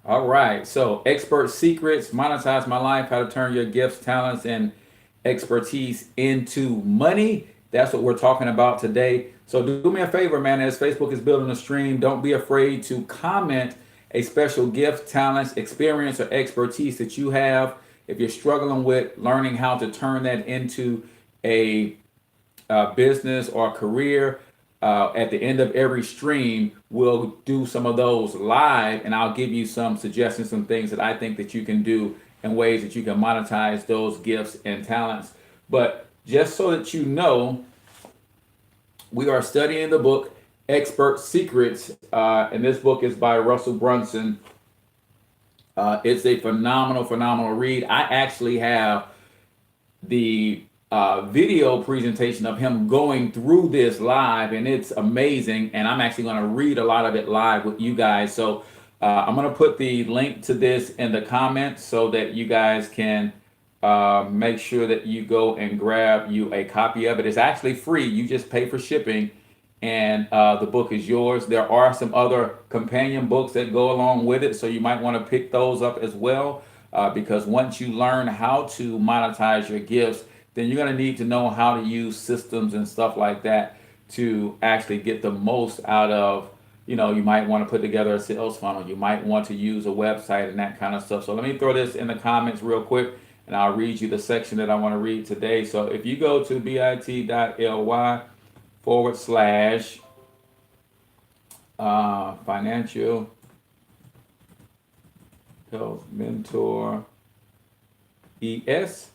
All right. So, expert secrets, monetize my life, how to turn your gifts, talents, and expertise into money. That's what we're talking about today. So, do me a favor, man, as Facebook is building a stream, don't be afraid to comment a special gift, talents, experience, or expertise that you have. If you're struggling with learning how to turn that into a business or career, at the end of every stream, we'll do some of those live, and I'll give you some suggestions, some things that I think that you can do and ways that you can monetize those gifts and talents. But just so that you know, we are studying the book Expert Secrets, and this book is by Russell Brunson. It's a phenomenal, phenomenal read. I actually have the video presentation of him going through this live, and it's amazing. And I'm actually going to read a lot of it live with you guys. So I'm going to put the link to this in the comments so that you guys can make sure that you go and grab you a copy of it. It's actually free. You just pay for shipping, and the book is yours. There are some other companion books that go along with it, so you might want to pick those up as well. Because once you learn how to monetize your gifts, then you're going to need to know how to use systems and stuff like that to actually get the most out of, you might want to put together a sales funnel. You might want to use a website and that kind of stuff. So let me throw this in the comments real quick, and I'll read you the section that I want to read today. So if you go to bit.ly/, financial health mentor ES,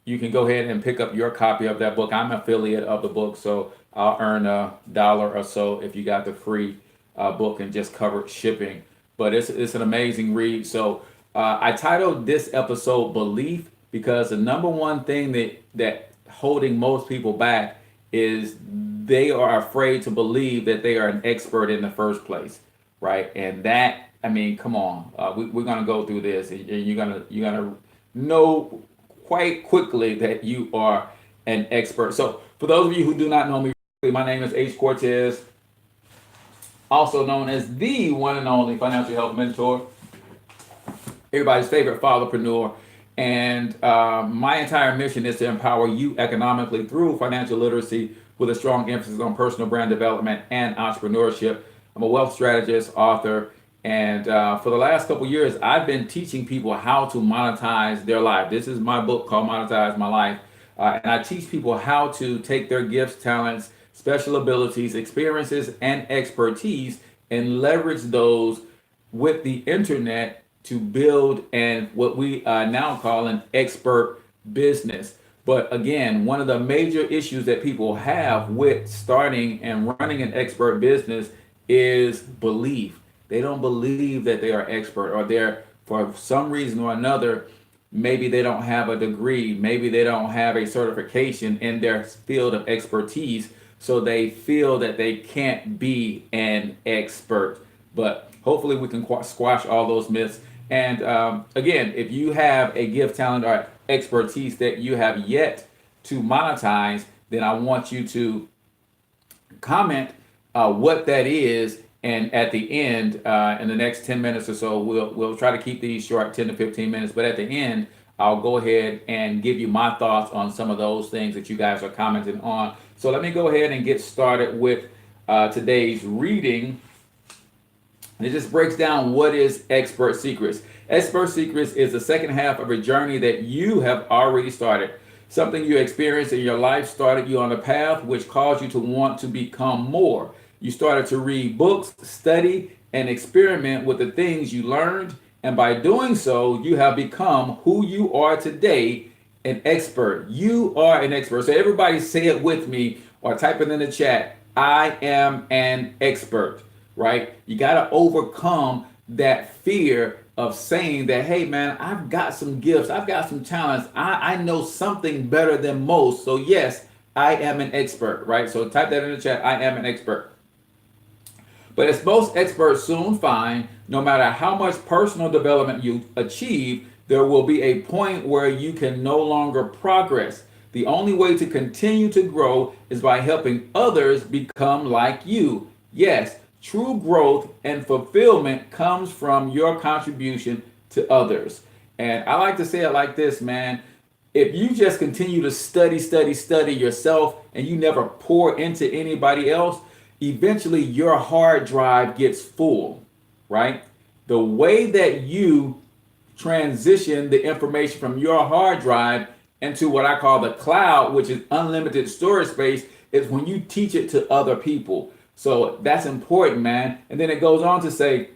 you can go ahead and pick up your copy of that book. I'm an affiliate of the book, so I'll earn $1 or so if you got the free book and just covered shipping. But it's an amazing read. So I titled this episode "Belief" because the number one thing that holding most people back is they are afraid to believe that they are an expert in the first place, right? And that, I mean, come on, we're gonna go through this, and you're gonna know quite quickly that you are an expert. So, for those of you who do not know me, my name is H Cortez, also known as the one and only financial health mentor, everybody's favorite fatherpreneur. And my entire mission is to empower you economically through financial literacy with a strong emphasis on personal brand development and entrepreneurship. I'm a wealth strategist, author, and for the last couple years, I've been teaching people how to monetize their life. This is my book called Monetize My Life. And I teach people how to take their gifts, talents, special abilities, experiences, and expertise and leverage those with the internet to build and what we now call an expert business. But again, one of the major issues that people have with starting and running an expert business is belief. They don't believe that they are expert, or they're, for some reason or another, maybe they don't have a degree, maybe they don't have a certification in their field of expertise, so they feel that they can't be an expert. But hopefully we can squash all those myths. And again, if you have a gift, talent, or expertise that you have yet to monetize, then I want you to comment what that is. And at the end, in the next 10 minutes or so, we'll try to keep these short, 10 to 15 minutes. But at the end, I'll go ahead and give you my thoughts on some of those things that you guys are commenting on. So let me go ahead and get started with today's reading. And it just breaks down what is Expert Secrets. Expert Secrets is the second half of a journey that you have already started. Something you experienced in your life started you on a path which caused you to want to become more. You started to read books, study, and experiment with the things you learned. And by doing so, you have become who you are today, an expert. You are an expert. So everybody say it with me or type it in the chat. I am an expert, right? You got to overcome that fear of saying that, hey man, I've got some gifts, I've got some talents, I know something better than most. So yes, I am an expert, right? So type that in the chat, I am an expert. But as most experts soon find, no matter how much personal development you achieve, there will be a point where you can no longer progress. The only way to continue to grow is by helping others become like you. Yes, True growth and fulfillment comes from your contribution to others. And I like to say it like this, man. If you just continue to study yourself and you never pour into anybody else, eventually your hard drive gets full, right? The way that you transition the information from your hard drive into what I call the cloud, which is unlimited storage space, is when you teach it to other people. So that's important, man. And then it goes on to say,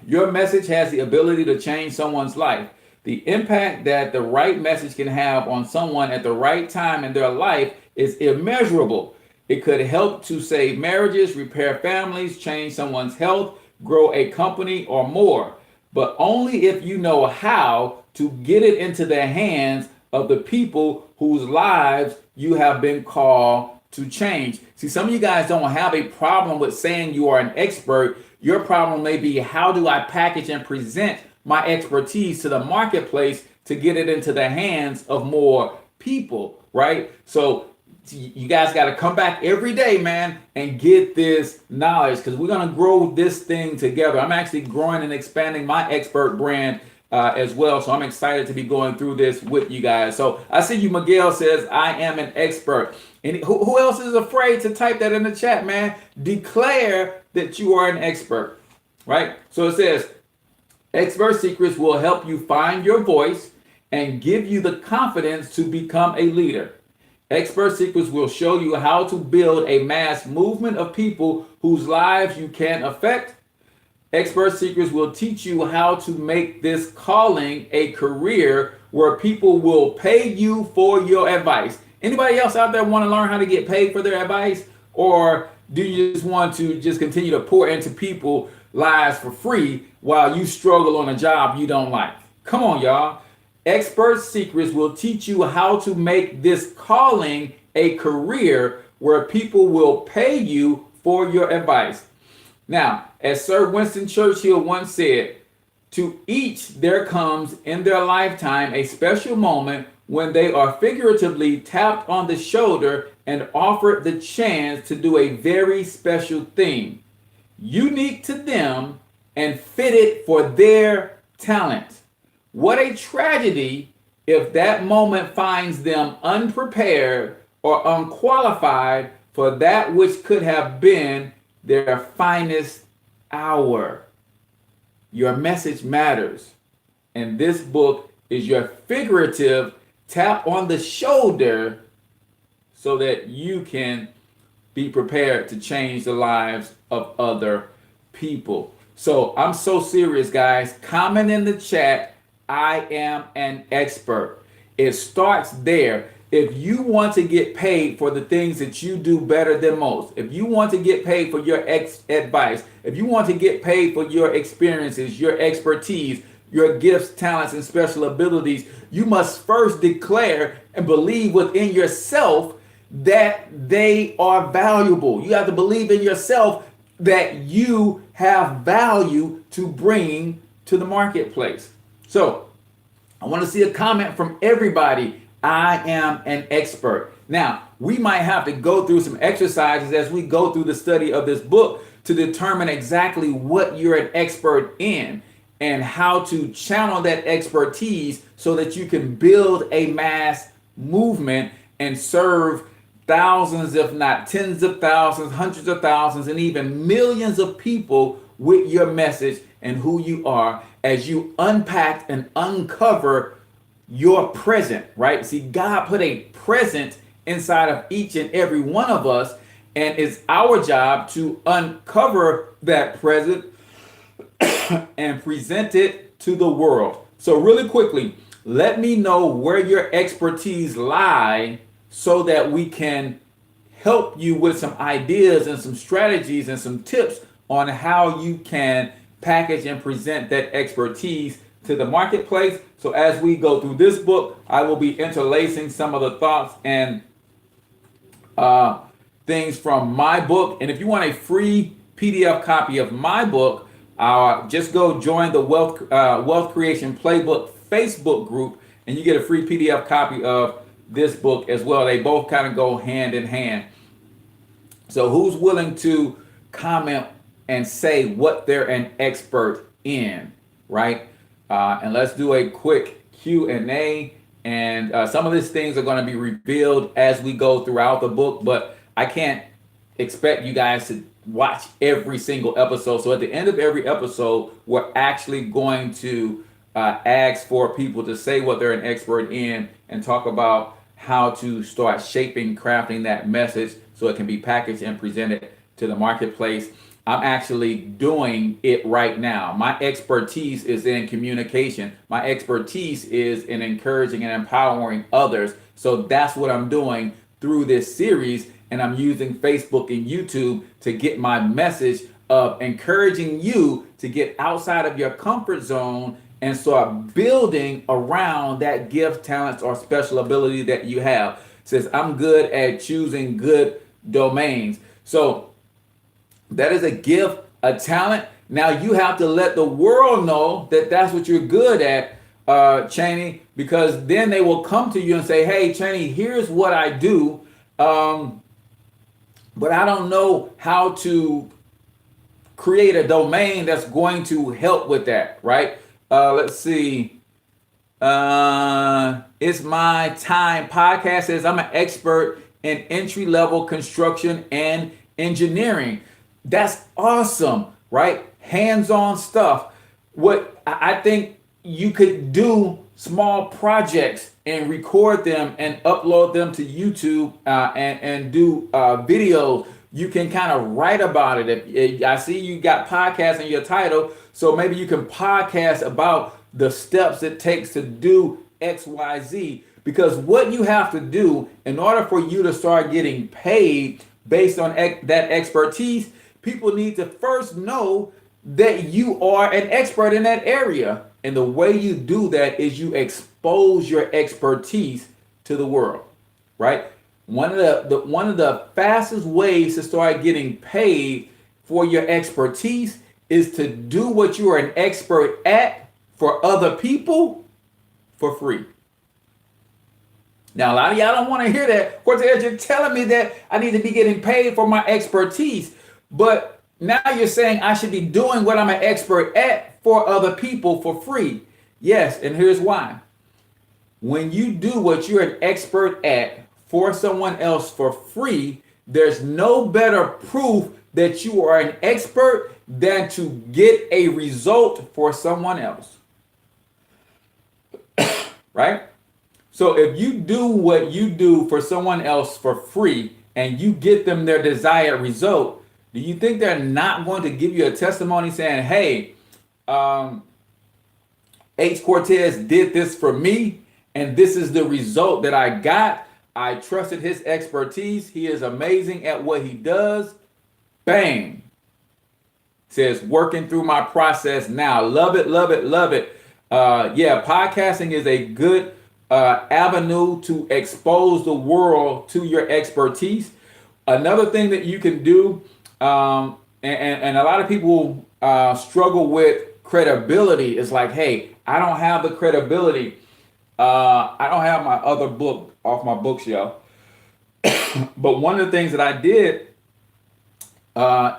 your message has the ability to change someone's life. The impact that the right message can have on someone at the right time in their life is immeasurable. It could help to save marriages, repair families, change someone's health, grow a company, or more. But only if you know how to get it into the hands of the people whose lives you have been called to change. See, some of you guys don't have a problem with saying you are an expert. Your problem may be, how do I package and present my expertise to the marketplace to get it into the hands of more people, right? So you guys got to come back every day, man, and get this knowledge, because we're going to grow this thing together. I'm actually growing and expanding my expert brand as well. So I'm excited to be going through this with you guys. So I see you, Miguel says, I am an expert. And who else is afraid to type that in the chat, man? Declare that you are an expert, right? So it says, Expert Secrets will help you find your voice and give you the confidence to become a leader. Expert Secrets will show you how to build a mass movement of people whose lives you can affect. Expert Secrets will teach you how to make this calling a career where people will pay you for your advice. Anybody else out there want to learn how to get paid for their advice? Or do you just want to just continue to pour into people's lives for free while you struggle on a job you don't like? Come on, y'all. Expert Secrets will teach you how to make this calling a career where people will pay you for your advice. Now, as Sir Winston Churchill once said, to each there comes in their lifetime a special moment when they are figuratively tapped on the shoulder and offered the chance to do a very special thing, unique to them and fitted for their talent. What a tragedy if that moment finds them unprepared or unqualified for that which could have been their finest hour. Your message matters. And this book is your figurative tap on the shoulder so that you can be prepared to change the lives of other people. So I'm so serious, guys. Comment in the chat, I am an expert. It starts there. If you want to get paid for the things that you do better than most, if you want to get paid for your advice, if you want to get paid for your experiences, your expertise, your gifts, talents, and special abilities, you must first declare and believe within yourself that they are valuable. You have to believe in yourself that you have value to bring to the marketplace. So I want to see a comment from everybody. I am an expert. Now, we might have to go through some exercises as we go through the study of this book to determine exactly what you're an expert in and how to channel that expertise so that you can build a mass movement and serve thousands, if not tens of thousands, hundreds of thousands, and even millions of people with your message and who you are as you unpack and uncover your present, right? See, God put a present inside of each and every one of us, and it's our job to uncover that present and present it to the world. So really quickly, let me know where your expertise lie so that we can help you with some ideas and some strategies and some tips on how you can package and present that expertise to the marketplace. So as we go through this book, I will be interlacing some of the thoughts and things from my book. And if you want a free PDF copy of my book, just go join the Wealth Creation Playbook Facebook group, and you get a free PDF copy of this book as well. They both kind of go hand in hand. So who's willing to comment and say what they're an expert in, right? And let's do a quick Q&A. And some of these things are going to be revealed as we go throughout the book, but I can't expect you guys to watch every single episode. So at the end of every episode, we're actually going to ask for people to say what they're an expert in and talk about how to start shaping, crafting that message so it can be packaged and presented to the marketplace. I'm actually doing it right now. My expertise is in communication. My expertise is in encouraging and empowering others. So that's what I'm doing through this series. And I'm using Facebook and YouTube to get my message of encouraging you to get outside of your comfort zone and start building around that gift, talents, or special ability that you have. It says, I'm good at choosing good domains. So that is a gift, a talent. Now you have to let the world know that that's what you're good at, Cheney, because then they will come to you and say, hey, Cheney, here's what I do. But I don't know how to create a domain that's going to help with that, right? Let's see. It's My Time podcast says I'm an expert in entry-level construction and engineering. That's awesome, right? Hands-on stuff. What I think you could do small projects and record them and upload them to YouTube and do videos. You can kind of write about it. If I see you got podcast in your title, so maybe you can podcast about the steps it takes to do X, Y, Z. Because what you have to do in order for you to start getting paid based on that expertise, people need to first know that you are an expert in that area. And the way you do that is you expose your expertise to the world, right? One of the fastest ways to start getting paid for your expertise is to do what you are an expert at for other people for free. Now, a lot of y'all don't want to hear that. Cortez, you're telling me that I need to be getting paid for my expertise, but now you're saying I should be doing what I'm an expert at for other people for free. Yes, and here's why. When you do what you're an expert at for someone else for free, there's no better proof that you are an expert than to get a result for someone else. Right? So if you do what you do for someone else for free and you get them their desired result, do you think they're not going to give you a testimony saying, hey, H Cortez did this for me and this is the result that I got. I trusted his expertise. He is amazing at what he does. Bang. Says working through my process now. Love it, love it, love it. Yeah, podcasting is a good avenue to expose the world to your expertise. Another thing that you can do, and a lot of people struggle with credibility. Is like, hey, I don't have the credibility. I don't have my other book off my bookshelf. But one of the things that I did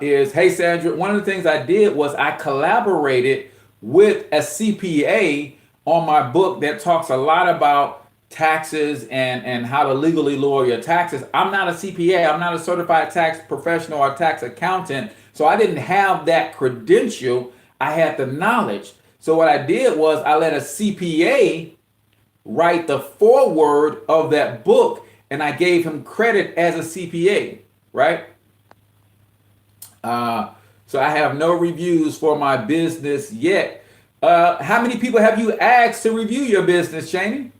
is, hey, Sandra, one of the things I did was I collaborated with a CPA on my book that talks a lot about taxes and how to legally lower your taxes. I'm not a CPA. I'm not a certified tax professional or tax accountant. So I didn't have that credential. I had the knowledge. So what I did was I let a CPA write the foreword of that book, and I gave him credit as a CPA, right? So I have no reviews for my business yet. How many people have you asked to review your business, Cheney?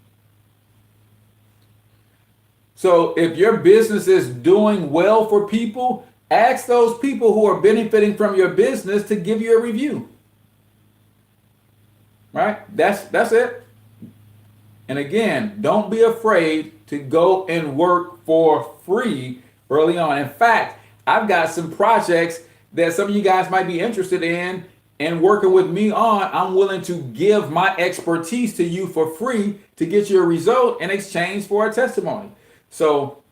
So if your business is doing well for people, ask those people who are benefiting from your business to give you a review. Right? That's it. And again, don't be afraid to go and work for free early on. In fact, I've got some projects that some of you guys might be interested in and working with me on. I'm willing to give my expertise to you for free to get you a result in exchange for a testimony. So,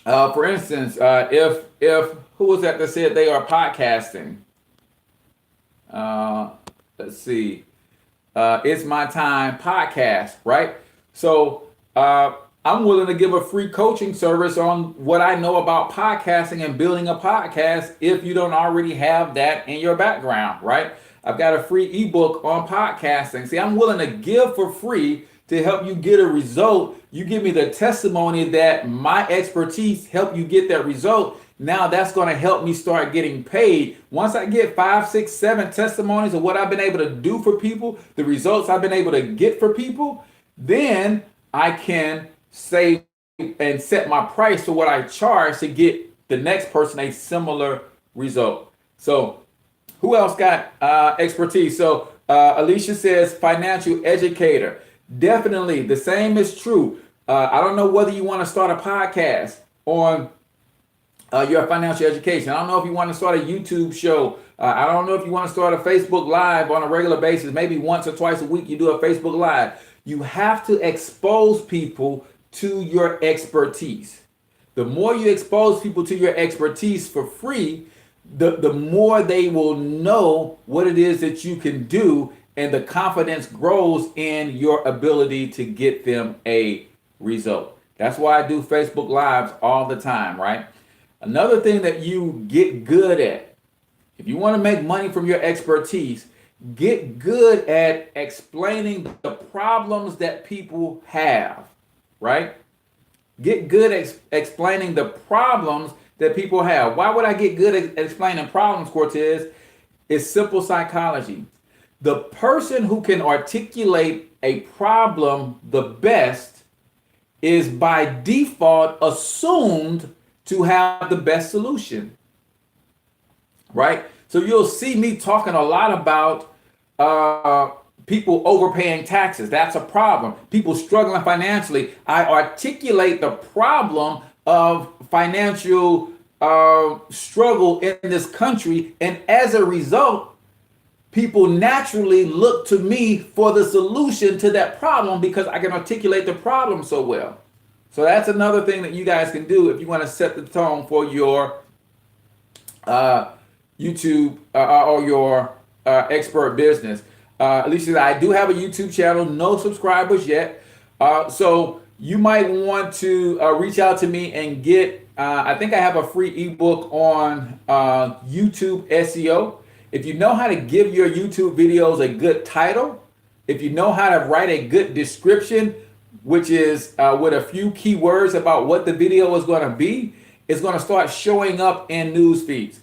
for instance, if who was that said they are podcasting? Let's see. It's My Time podcast, right? So I'm willing to give a free coaching service on what I know about podcasting and building a podcast if you don't already have that in your background, right? I've got a free ebook on podcasting. See, I'm willing to give for free to help you get a result. You give me the testimony that my expertise helped you get that result. Now that's going to help me start getting paid. Once I get 5, 6, 7 testimonies of what I've been able to do for people, the results I've been able to get for people, then I can say and set my price to what I charge to get the next person a similar result. So who else got expertise? So Alicia says financial educator. Definitely the same is true. I don't know whether you want to start a podcast on your financial education. I don't know if you want to start a YouTube show. I don't know if you want to start a Facebook Live on a regular basis. Maybe once or twice a week you do a Facebook Live. You have to expose people to your expertise. The more you expose people to your expertise for free, the more they will know what it is that you can do, and the confidence grows in your ability to get them a result. That's why I do Facebook Lives all the time, right? Another thing that you get good at, if you want to make money from your expertise, get good at explaining the problems that people have, right? Get good at explaining the problems that people have. Why would I get good at explaining problems, Cortez? It's simple psychology. The person who can articulate a problem the best is by default assumed to have the best solution, right? So you'll see me talking a lot about people overpaying taxes. That's a problem. People struggling financially. I articulate the problem of financial struggle in this country, and as a result, people naturally look to me for the solution to that problem because I can articulate the problem so well. So that's another thing that you guys can do if you want to set the tone for your YouTube or your expert business. Alicia, I do have a YouTube channel, no subscribers yet. So you might want to reach out to me and get, I think I have a free ebook on YouTube SEO. If you know how to give your YouTube videos a good title, if you know how to write a good description, which is with a few keywords about what the video is going to be, it's going to start showing up in news feeds.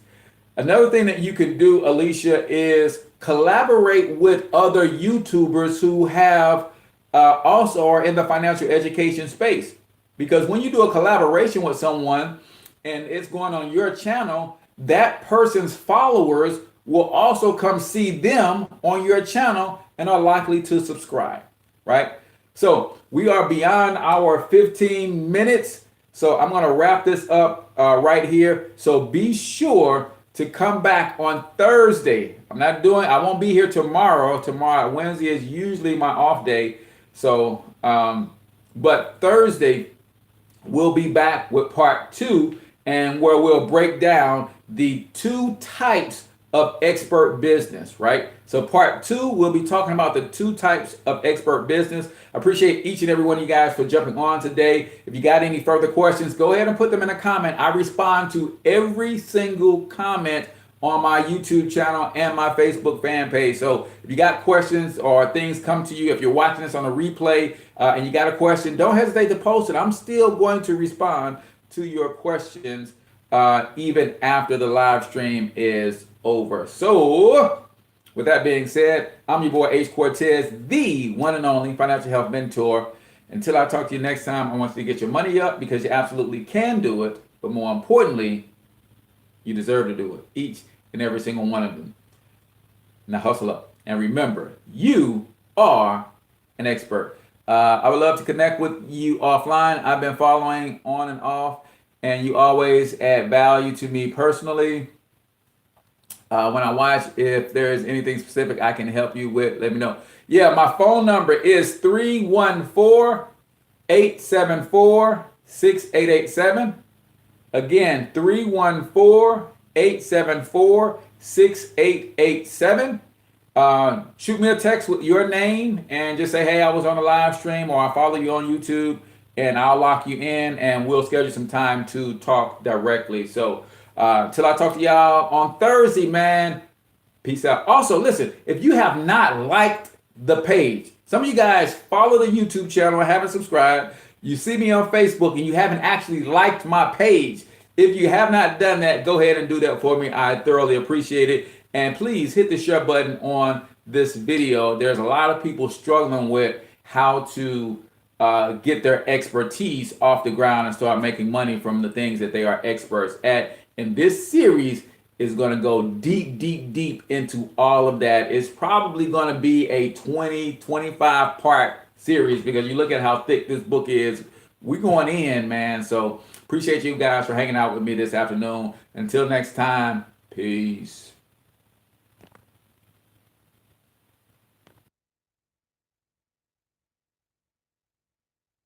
Another thing that you can do, Alicia, is collaborate with other YouTubers who have also are in the financial education space. Because when you do a collaboration with someone and it's going on your channel, that person's followers will also come see them on your channel and are likely to subscribe, right? So we are beyond our 15 minutes. So I'm going to wrap this up right here. So be sure to come back on Thursday. I won't be here tomorrow. Wednesday is usually my off day. So, but Thursday we'll be back with part 2, and where we'll break down the 2 types of expert business, right? So part 2, we'll be talking about the 2 types of expert business. I appreciate each and every one of you guys for jumping on today. If you got any further questions, go ahead and put them in a comment. I respond to every single comment on my YouTube channel and my Facebook fan page. So if you got questions or things come to you, if you're watching this on a replay and you got a question, don't hesitate to post it. I'm still going to respond to your questions even after the live stream is over. So with that being said, I'm your boy H Cortez, the one and only financial health mentor. Until I talk to you next time, I want you to get your money up because you absolutely can do it. But more importantly, you deserve to do it. Each and every single one of them. Now hustle up. And remember, you are an expert. I would love to connect with you offline. I've been following on and off, and you always add value to me personally. When I watch, if there is anything specific I can help you with, let me know. Yeah, my phone number is 314-874-6887. Again, 314-874-6887. Shoot me a text with your name and just say, hey, I was on a live stream, or I follow you on YouTube, and I'll lock you in and we'll schedule some time to talk directly. So till I talk to y'all on Thursday, man, peace out. Also, listen, if you have not liked the page, some of you guys follow the YouTube channel and haven't subscribed. You see me on Facebook and you haven't actually liked my page. If you have not done that, go ahead and do that for me. I thoroughly appreciate it. And please hit the share button on this video. There's a lot of people struggling with how to get their expertise off the ground and start making money from the things that they are experts at. And this series is going to go deep, deep, deep into all of that. It's probably going to be a 25 part series, because you look at how thick this book is. We're going in, man. So appreciate you guys for hanging out with me this afternoon. Until next time, peace.